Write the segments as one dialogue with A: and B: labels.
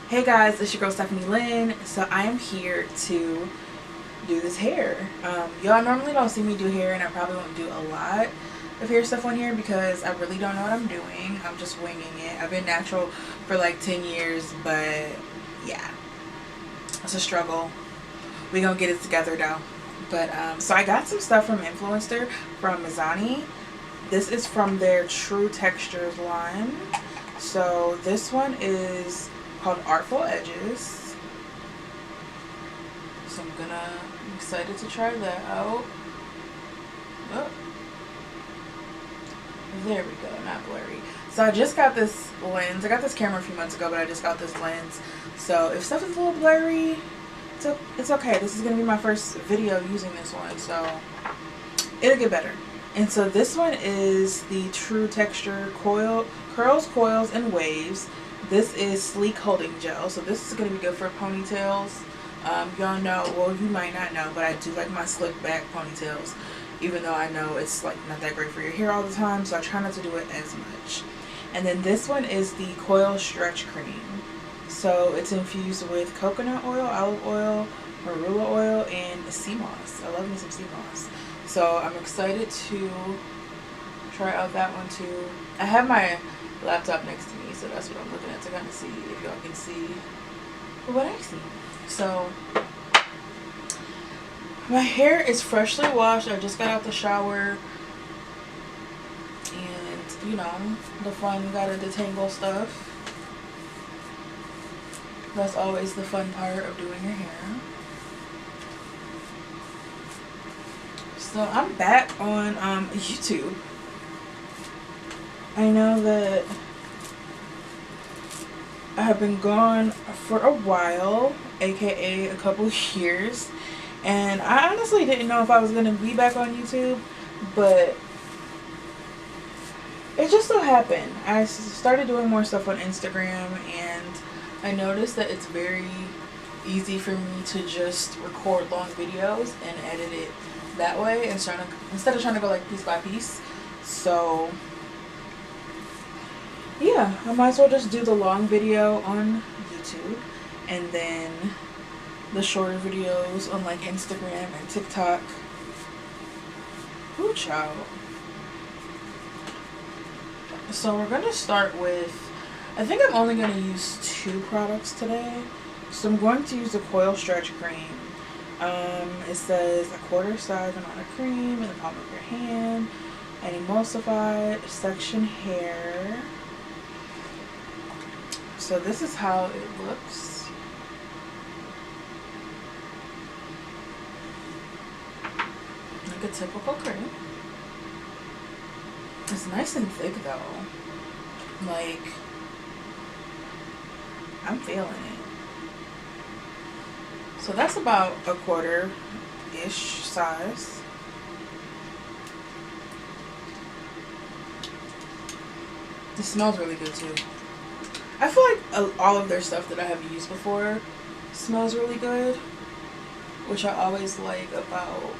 A: Hey guys, it's your girl Stephanie Lynn. So I am here to do this hair. Y'all normally don't see me do hair, and I probably won't do a lot of hair stuff on here because I really don't know what I'm doing. I'm just winging it. I've been natural for like 10 years, but yeah, it's a struggle. We gonna get it together though. But so I got some stuff from Influenster from Mizani. This is from their True Textures line. So this one is called Artful Edges. So I'm excited to try that out. Oh, there we go, not blurry. So I just got this lens. I got this camera a few months ago, but I just got this lens. So if stuff is a little blurry, it's okay. This is gonna be my first video using this one, so it'll get better. And so this one is the True Texture Coil, Curls, Coils, and Waves. This is Sleek Holding Gel. So this is going to be good for ponytails. Y'all know, well, you might not know, but I do like my slick back ponytails. Even though I know it's like not that great for your hair all the time, so I try not to do it as much. And then this one is the Coil Stretch Cream. So it's infused with coconut oil, olive oil, marula oil, and sea moss. I love me some sea moss. So I'm excited to try out that one too. I have my laptop next to me, so that's what I'm looking at to kind of see if y'all can see what I see. So my hair is freshly washed. I just got out the shower, and you know, the fun gotta detangle stuff. That's always the fun part of doing your hair. So I'm back on YouTube. I know that I have been gone for a while, aka a couple years, and I honestly didn't know if I was going to be back on YouTube, but it just so happened. I started doing more stuff on Instagram, and I noticed that it's very easy for me to just record long videos and edit it that way instead of trying to go like piece by piece. So yeah, I might as well just do the long video on YouTube and then the shorter videos on like Instagram and TikTok. Ooh, child. So we're gonna start with, I think I'm only gonna use 2 products today. So I'm going to use the Coil Stretch Cream. It says a quarter size amount of cream in the palm of your hand, and emulsified section hair. So this is how it looks. Like a typical cream. It's nice and thick though. Like, I'm feeling it. So that's about a quarter-ish size. It smells really good too. I feel like all of their stuff that I have used before smells really good, which I always like about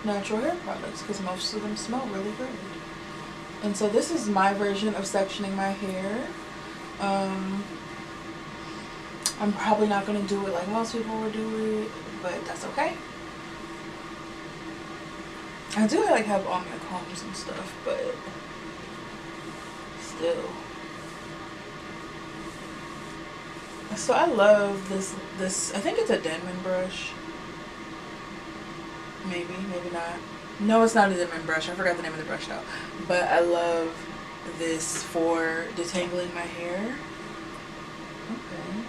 A: natural hair products because most of them smell really good. And so this is my version of sectioning my hair. I'm probably not going to do it like most people would do it, but that's okay. I do like have all my combs and stuff, but still. So I love this, I think it's a Denman brush. Maybe not. No, it's not a Denman brush. I forgot the name of the brush though. But I love this for detangling my hair. Okay.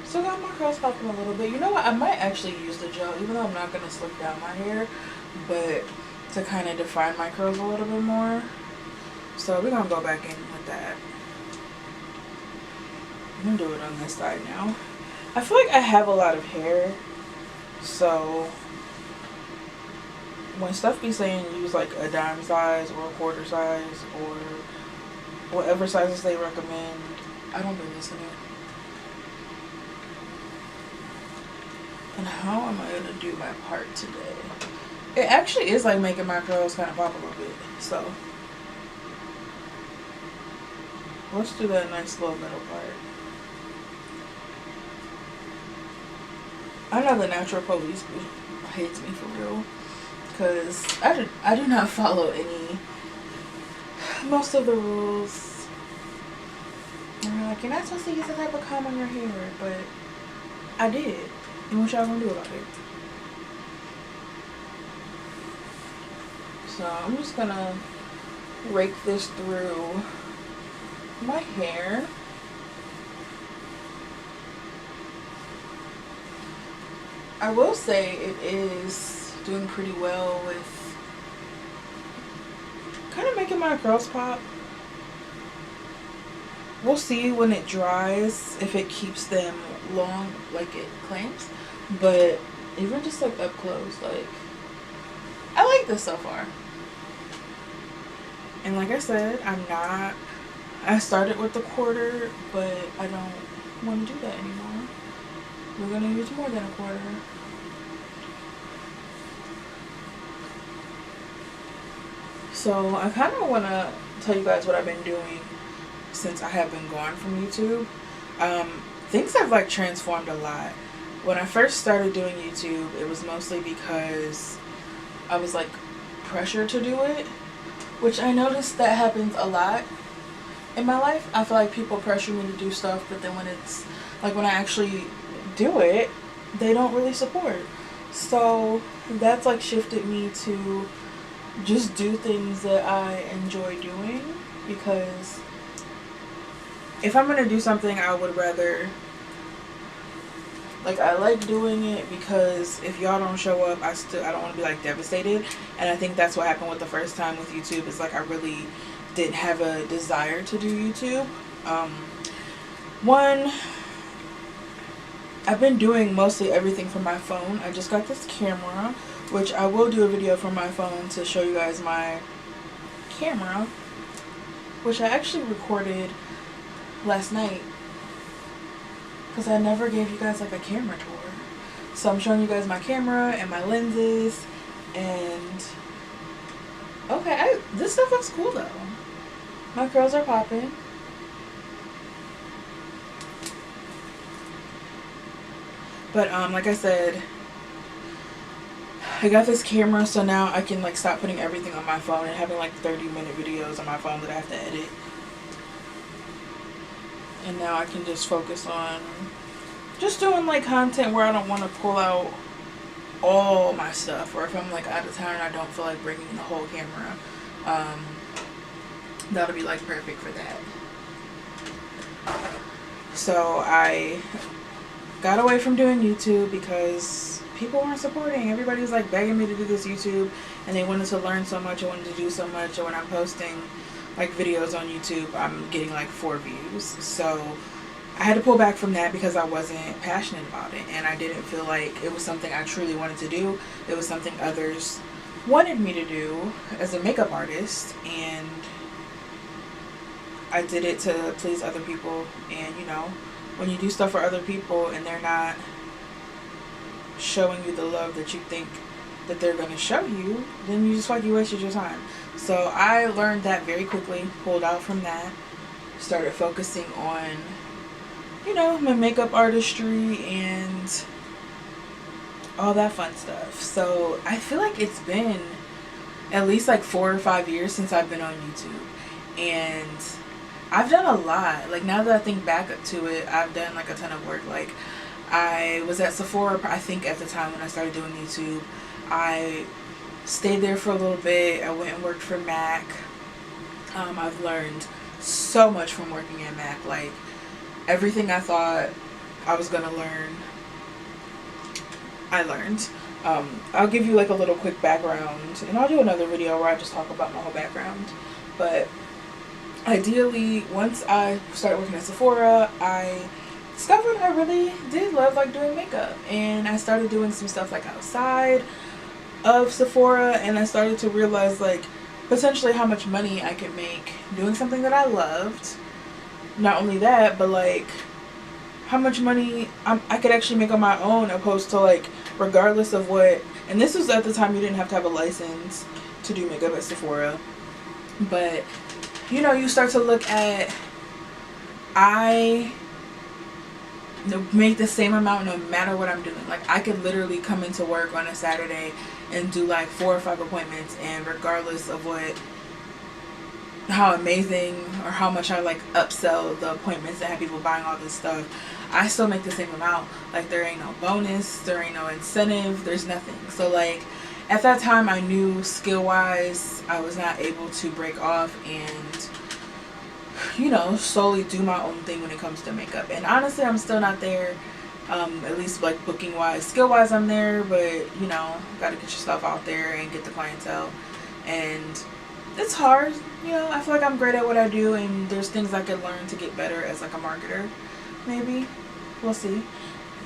A: So I got my curls popping a little bit. You know what? I might actually use the gel, even though I'm not going to slick down my hair, but to kind of define my curls a little bit more. So we're going to go back in with that. I'm going to do it on this side now. I feel like I have a lot of hair, so when stuff be saying use like a dime size or a quarter size or whatever sizes they recommend, I don't be listening. And how am I going to do my part today? It actually is like making my curls kind of pop a little bit. So let's do that nice little middle part. I know the natural police hates me for real, because I do not follow most of the rules. And they're like, you're not supposed to use the type of comb on your hair, but I did. And what y'all gonna do about it? So I'm just gonna rake this through my hair. I will say it is doing pretty well with kind of making my curls pop. We'll see when it dries if it keeps them long like it claims, but even just like up close, like I like this so far. And like I said, I started with the quarter, but I don't want to do that anymore. We're gonna use more than a quarter. So I kind of want to tell you guys what I've been doing since I have been gone from YouTube. Things have like transformed a lot. When I first started doing YouTube, it was mostly because I was like pressured to do it, which I noticed that happens a lot in my life. I feel like people pressure me to do stuff, but then when it's like when I actually do it, they don't really support. So that's like shifted me to just do things that I enjoy doing, because if I'm gonna do something, I would rather, like, I like doing it because if y'all don't show up, I don't want to be like devastated. And I think that's what happened with the first time with YouTube. It's like I really didn't have a desire to do YouTube. One, I've been doing mostly everything from my phone. I just got this camera, which I will do a video from my phone to show you guys my camera, which I actually recorded last night because I never gave you guys like a camera tour. So I'm showing you guys my camera and my lenses, and okay, this stuff looks cool though. My curls are popping. But like I said, I got this camera, so now I can like stop putting everything on my phone and having like 30-minute videos on my phone that I have to edit. And now I can just focus on just doing like content where I don't want to pull out all my stuff, or if I'm like out of town and I don't feel like bringing the whole camera, that'll be like perfect for that. So I got away from doing YouTube because people weren't supporting. Everybody was like begging me to do this YouTube, and they wanted to learn so much, I wanted to do so much, and when I'm posting like videos on YouTube, I'm getting like 4 views. So I had to pull back from that because I wasn't passionate about it, and I didn't feel like it was something I truly wanted to do. It was something others wanted me to do as a makeup artist, and I did it to please other people. And you know, when you do stuff for other people and they're not showing you the love that you think that they're going to show you, then you just like you wasted your time. So I learned that very quickly, pulled out from that, started focusing on, you know, my makeup artistry and all that fun stuff. So I feel like it's been at least like 4 or 5 years since I've been on YouTube, and I've done a lot. Like now that I think back to it, I've done like a ton of work. Like I was at Sephora, I think at the time when I started doing YouTube. I stayed there for a little bit. I went and worked for MAC. I've learned so much from working at MAC. Like everything I thought I was gonna learn, I learned. I'll give you like a little quick background, and I'll do another video where I just talk about my whole background. But ideally, once I started working at Sephora, I discovered I really did love like doing makeup, and I started doing some stuff like outside of Sephora, and I started to realize like potentially how much money I could make doing something that I loved. Not only that, but like how much money I could actually make on my own, opposed to like regardless of what, and this was at the time you didn't have to have a license to do makeup at Sephora, but you know, you start to look at I make the same amount no matter what I'm doing. Like, I could literally come into work on a Saturday and do like 4 or 5 appointments, and regardless of how amazing or how much I like upsell the appointments and have people buying all this stuff, I still make the same amount. Like, there ain't no bonus, there ain't no incentive, there's nothing. So like, at that time, I knew skill wise I was not able to break off and, you know, solely do my own thing when it comes to makeup. And honestly, I'm still not there, at least like booking wise. Skill wise, I'm there, but you know, gotta get yourself out there and get the clientele. And it's hard, you know. I feel like I'm great at what I do, and there's things I could learn to get better as like a marketer, maybe. We'll see.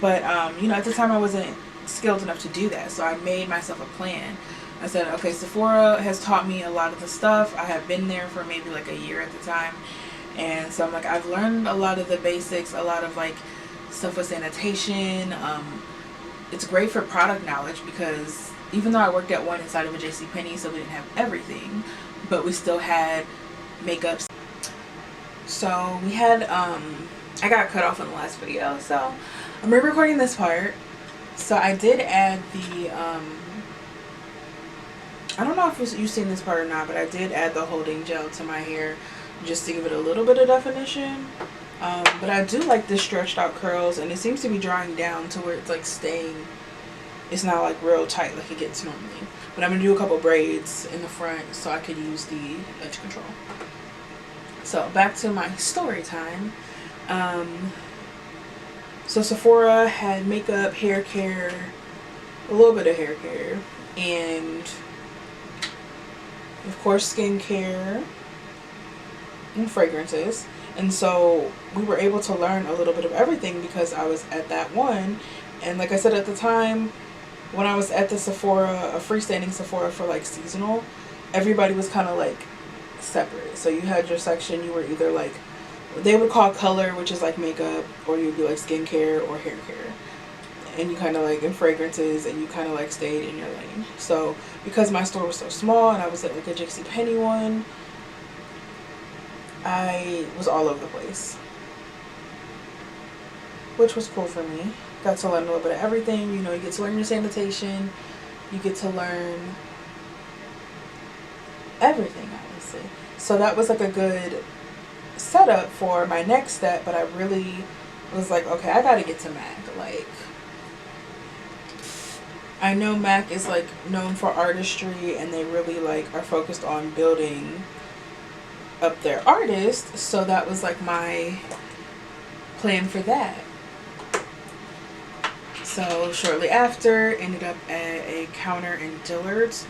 A: But you know, at the time I wasn't skilled enough to do that, so I made myself a plan. I said, okay, Sephora has taught me a lot of the stuff. I have been there for maybe like a year at the time, and so I'm like, I've learned a lot of the basics, a lot of like stuff with sanitation. It's great for product knowledge, because even though I worked at one inside of a JCPenney, so we didn't have everything, but we still had makeups. So we had I got cut off in the last video, so I'm re-recording this part. So I did add the I don't know if you've seen this part or not, but I did add the holding gel to my hair just to give it a little bit of definition. But I do like this stretched out curls, and it seems to be drying down to where it's like staying, it's not like real tight like it gets normally. But I'm going to do a couple braids in the front so I could use the edge control. So back to my story time. So Sephora had makeup, hair care, a little bit of hair care, and of course skincare and fragrances. And so we were able to learn a little bit of everything because I was at that one. And like I said, at the time when I was at the Sephora, a freestanding Sephora for like seasonal, everybody was kind of like separate. So you had your section, you were either like, they would call color, which is like makeup, or you'd be like skincare or hair care. And you kind of like in fragrances, and you kind of like stayed in your lane. So because my store was so small and I was at like a JCPenney one, I was all over the place, which was cool for me. Got to learn a little bit of everything. You know, you get to learn your sanitation, you get to learn everything, honestly. So that was like a good setup for my next step. But I really was like, okay, I gotta get to MAC. Like, I know MAC is like known for artistry, and they really like are focused on building up their artists. So that was like my plan for that. So shortly after, ended up at a counter in Dillard's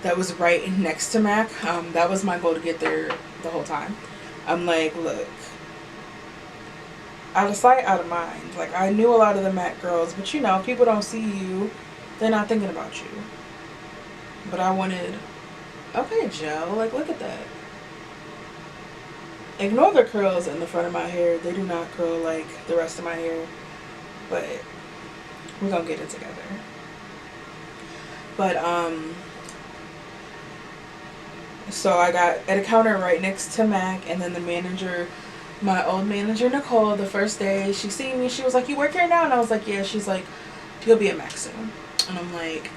A: that was right next to MAC. That was my goal, to get there the whole time. I'm like, look, out of sight, out of mind. Like, I knew a lot of the MAC girls, but you know, people don't see you, they're not thinking about you. But I wanted, okay, Joe, like, look at that. Ignore the curls in the front of my hair. They do not curl like the rest of my hair, but we're gonna get it together. But so I got at a counter right next to MAC, and then the manager, my old manager Nicole, the first day she seen me, she was like, "You work here now?" And I was like, "Yeah." She's like, "You'll be at MAC soon." And I'm like,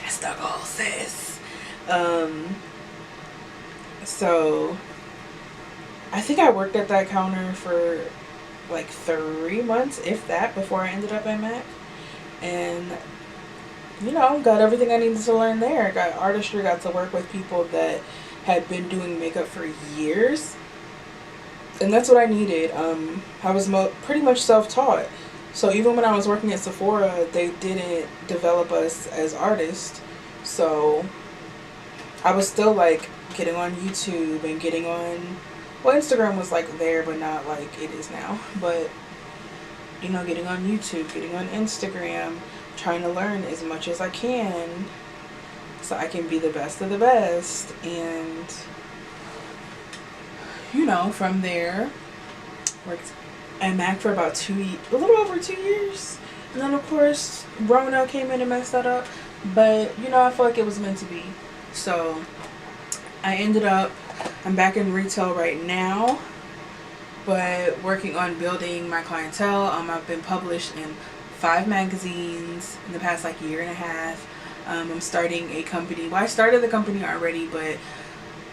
A: "That's the goal, sis." So I think I worked at that counter for like 3 months, if that, before I ended up at MAC. And, you know, got everything I needed to learn there. Got artistry, got to work with people that had been doing makeup for years. And that's what I needed. I was pretty much self-taught. So even when I was working at Sephora, they didn't develop us as artists. So I was still like getting on YouTube and getting on, well, Instagram was like there, but not like it is now. But, you know, getting on YouTube, getting on Instagram, trying to learn as much as I can so I can be the best of the best. And, you know, from there, worked at MAC for about a little over 2 years. And then, of course, Rona came in and messed that up. But, you know, I feel like it was meant to be. So I ended up, I'm back in retail right now. but working on building my clientele. I've been published in 5 magazines in the past like year and a half. I'm starting a company. Well, I started the company already, but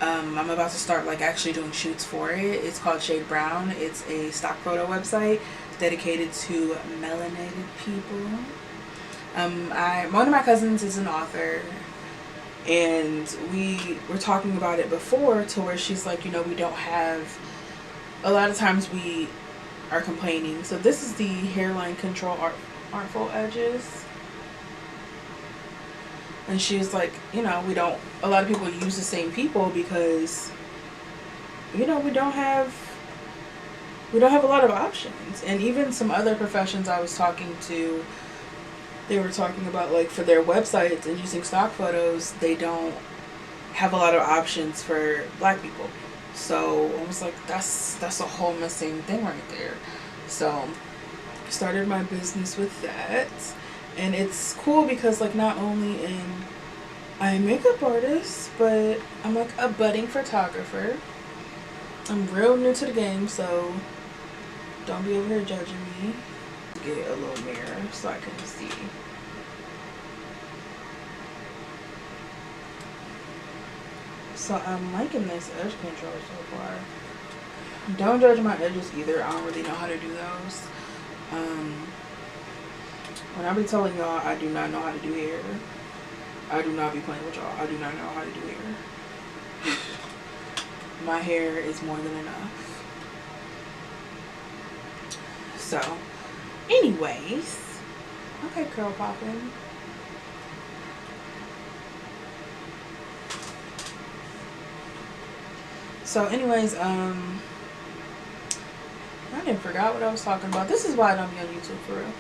A: I'm about to start like actually doing shoots for it. It's called Shade Brown. It's a stock photo website dedicated to melanated people. One of my cousins is an author, and we were talking about it before, to where she's like, you know, we don't have, a lot of times we are complaining. So this is the hairline control Artful edges. And she was like, you know, a lot of people use the same people because, you know, we don't have a lot of options. And even some other professions I was talking to, they were talking about, like, for their websites and using stock photos, they don't have a lot of options for black people. So I was like, that's a whole missing thing right there. So I started my business with that. And it's cool because, like, not only I'm a makeup artist, but I'm like a budding photographer. I'm real new to the game, so don't be over here judging me. Get a little mirror so I can see. So I'm liking this edge control so far. Don't judge my edges either. I don't really know how to do those. When I be telling y'all I do not know how to do hair, I do not be playing with y'all. I do not know how to do hair. My hair is more than enough. So, anyways, okay, curl popping. So, anyways, I didn't forgot what I was talking about. This is why I don't be on YouTube for real.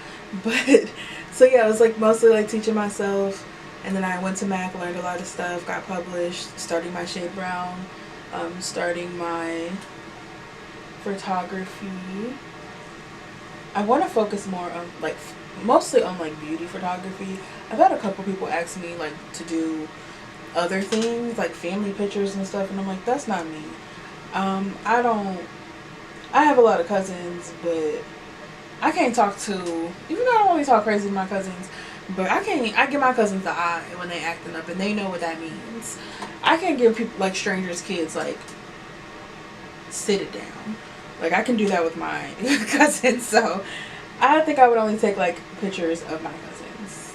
A: But so yeah, it was like mostly like teaching myself, and then I went to Mac, learned a lot of stuff, got published, starting my Shade Brown, starting my photography. I want to focus more on like mostly on like beauty photography. I've had a couple people ask me like to do other things like family pictures and stuff, and I'm like, that's not me. I have a lot of cousins, but I can't talk to, even though I don't really talk crazy to my cousins, but I give my cousins the eye when they acting up, and they know what that means. I can't give people, like strangers' kids, like, sit it down. Like, I can do that with my cousins, so I think I would only take, like, pictures of my cousins.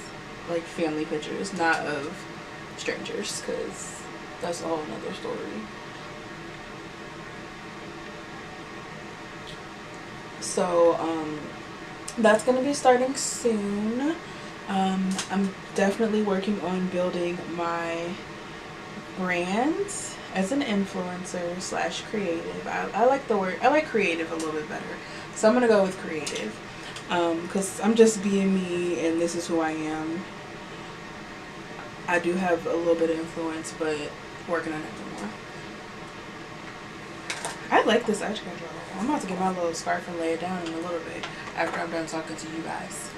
A: Like, family pictures, not of strangers, because that's a whole nother story. So, that's going to be starting soon. I'm definitely working on building my brand as an influencer slash creative. I like the word, I like creative a little bit better. So I'm going to go with creative. Because I'm just being me, and this is who I am. I do have a little bit of influence, but working on it more. I like this edge control. I'm about to get my little scarf and lay it down in a little bit after I'm done talking to you guys.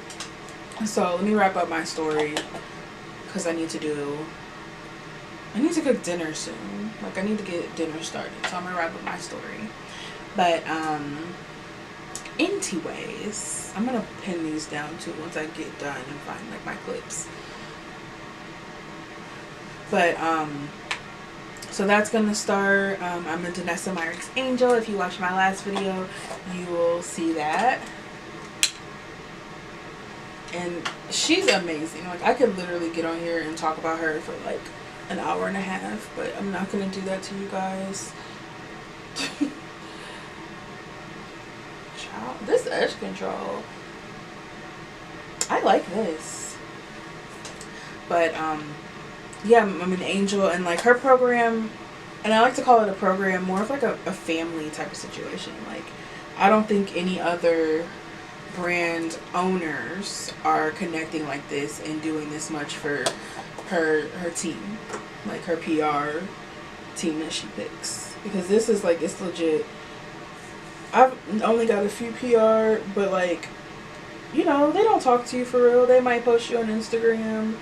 A: So let me wrap up my story, because I need to cook dinner soon. Like, I need to get dinner started, so I'm gonna wrap up my story. But anyways, I'm gonna pin these down too once I get done and find like my clips. But so that's gonna start. I'm into Nessa Myricks Angel. If you watched my last video, you will see that. And she's amazing. Like, I could literally get on here and talk about her for like an hour and a half, but I'm not gonna do that to you guys. Child, this edge control, I like this. But yeah, I'm an angel, and like her program, and I like to call it a program, more of like a family type of situation. Like, I don't think any other brand owners are connecting like this and doing this much for her team, like her PR team that she picks, because this is like, it's legit. I've only got a few PR, but like, you know, they don't talk to you for real. They might post you on Instagram,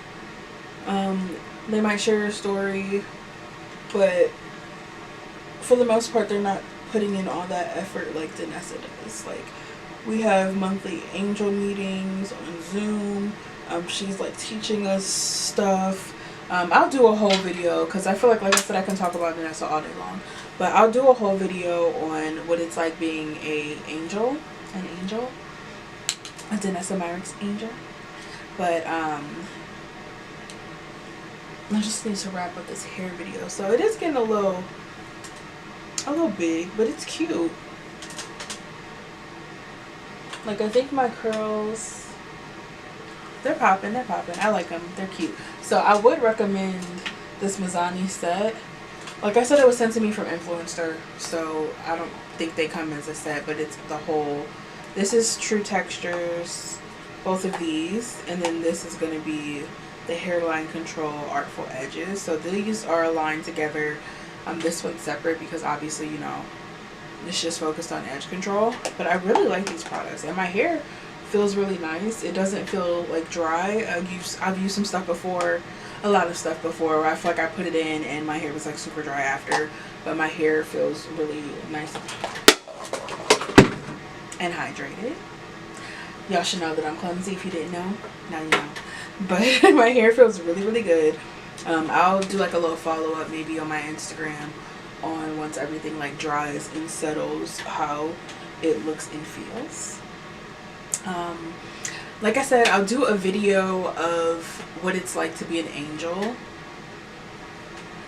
A: they might share your story, but for the most part, they're not putting in all that effort like Danessa does. Like, we have monthly angel meetings on Zoom. She's like teaching us stuff. I'll do a whole video because I feel like I said, I can talk about Danessa all day long. But I'll do a whole video on what it's like being an angel. A Danessa Myrick's angel. But I just need to wrap up this hair video. So it is getting a little big, but it's cute. Like, I think my curls, they're popping. I like them. They're cute. So I would recommend this Mizani set. Like I said, it was sent to me from Influenster, so I don't think they come as a set, but it's the whole. This is True Textures, both of these, and then this is going to be the Hairline Control Artful Edges. So these are aligned together. This one's separate because obviously, you know, it's just focused on edge control. But I really like these products, and my hair feels really nice. It doesn't feel like dry. I've used some stuff before, a lot of stuff before, where I feel like I put it in and my hair was like super dry after, but my hair feels really nice and hydrated. Y'all should know that I'm clumsy. If you didn't know, now you know. But my hair feels really good. I'll do like a little follow-up maybe on my Instagram on once everything like dries and settles, how it looks and feels. Like I said, I'll do a video of what it's like to be an angel,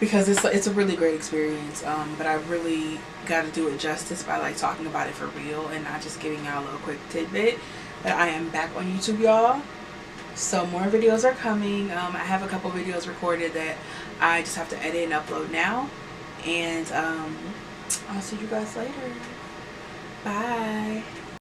A: because it's a really great experience. But I really got to do it justice by like talking about it for real and not just giving y'all a little quick tidbit. But I am back on YouTube, y'all. So more videos are coming. I have a couple videos recorded that I just have to edit and upload now. And I'll see you guys later. Bye.